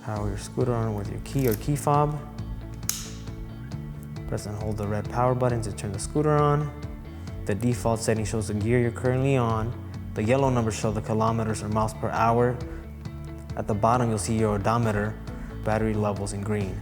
Power your scooter on with your key or key fob. Press and hold the red power button to turn the scooter on. The default setting shows the gear you're currently on. The yellow numbers show the kilometers or miles per hour. At the bottom, you'll see your odometer, battery levels in green.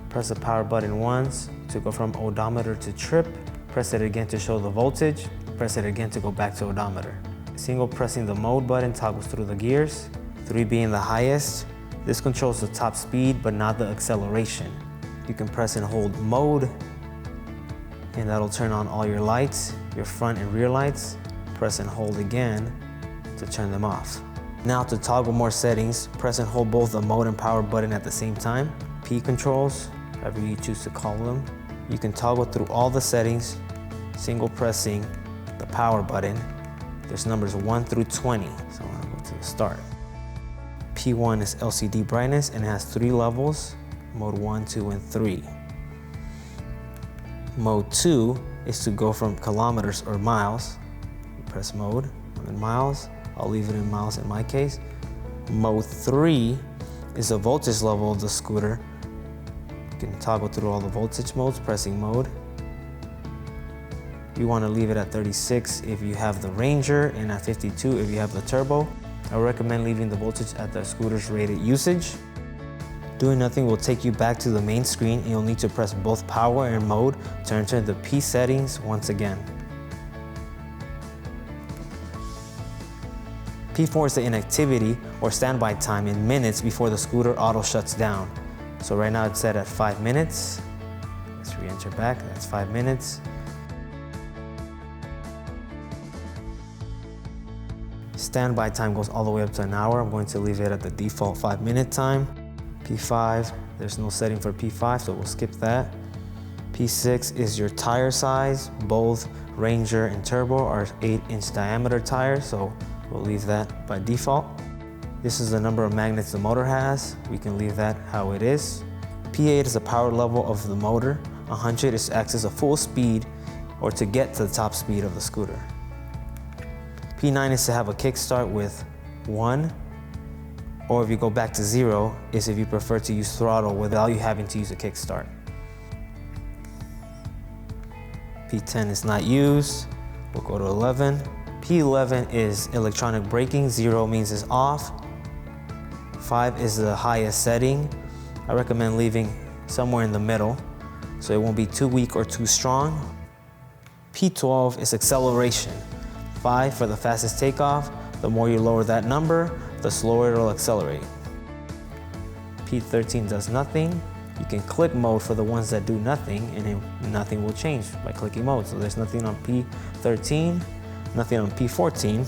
Press the power button once to go from odometer to trip. Press it again to show the voltage. Press it again to go back to odometer. Single pressing the mode button toggles through the gears, 3 being the highest. This controls the top speed, but not the acceleration. You can press and hold mode, and that'll turn on all your lights, your front and rear lights. Press and hold again to turn them off. Now to toggle more settings, press and hold both the mode and power button at the same time. P controls, however you choose to call them. You can toggle through all the settings, single pressing the power button. There's numbers 1 through 20, so I'm gonna go to the start. P1 is LCD brightness and it has 3 levels, mode 1, 2, and 3. Mode 2 is to go from kilometers or miles. Press mode, I'm in miles. I'll leave it in miles in my case. Mode 3 is the voltage level of the scooter. You can toggle through all the voltage modes, pressing mode. You want to leave it at 36 if you have the Ranger and at 52 if you have the Turbo. I recommend leaving the voltage at the scooter's rated usage. Doing nothing will take you back to the main screen and you'll need to press both power and mode to enter the P settings once again. P4 is the inactivity or standby time in minutes before the scooter auto shuts down. So right now it's set at 5 minutes. Let's re-enter back, that's 5 minutes. Standby time goes all the way up to an hour. I'm going to leave it at the default 5-minute time. P5, there's no setting for P5, so we'll skip that. P6 is your tire size. Both Ranger and Turbo are 8-inch diameter tires, so we'll leave that by default. This is the number of magnets the motor has. We can leave that how it is. P8 is the power level of the motor. 100 is to access a full speed or to get to the top speed of the scooter. P9 is to have a kickstart with 1, or if you go back to 0, is if you prefer to use throttle without you having to use a kickstart. P10 is not used. We'll go to 11. P11 is electronic braking. 0 means it's off. 5 is the highest setting. I recommend leaving somewhere in the middle so it won't be too weak or too strong. P12 is acceleration. 5 for the fastest takeoff. The more you lower that number, the slower it'll accelerate. P13 does nothing. You can click mode for the ones that do nothing, and then nothing will change by clicking mode. So there's nothing on P13, nothing on P14.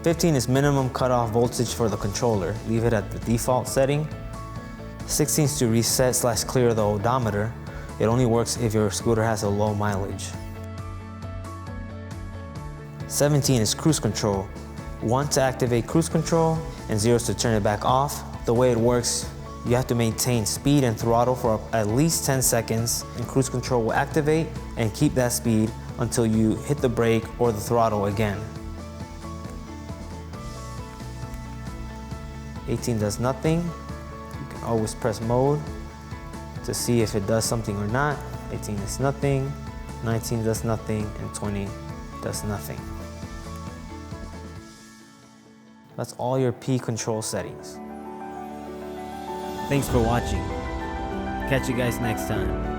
15 is minimum cutoff voltage for the controller. Leave it at the default setting. 16 is to reset/clear the odometer. It only works if your scooter has a low mileage. 17 is cruise control. 1 to activate cruise control and 0 is to turn it back off. The way it works, you have to maintain speed and throttle for at least 10 seconds and cruise control will activate and keep that speed until you hit the brake or the throttle again. 18 does nothing. You can always press mode to see if it does something or not. 18 is nothing, 19 does nothing, and 20 does nothing. That's all your P control settings. Thanks for watching. Catch you guys next time.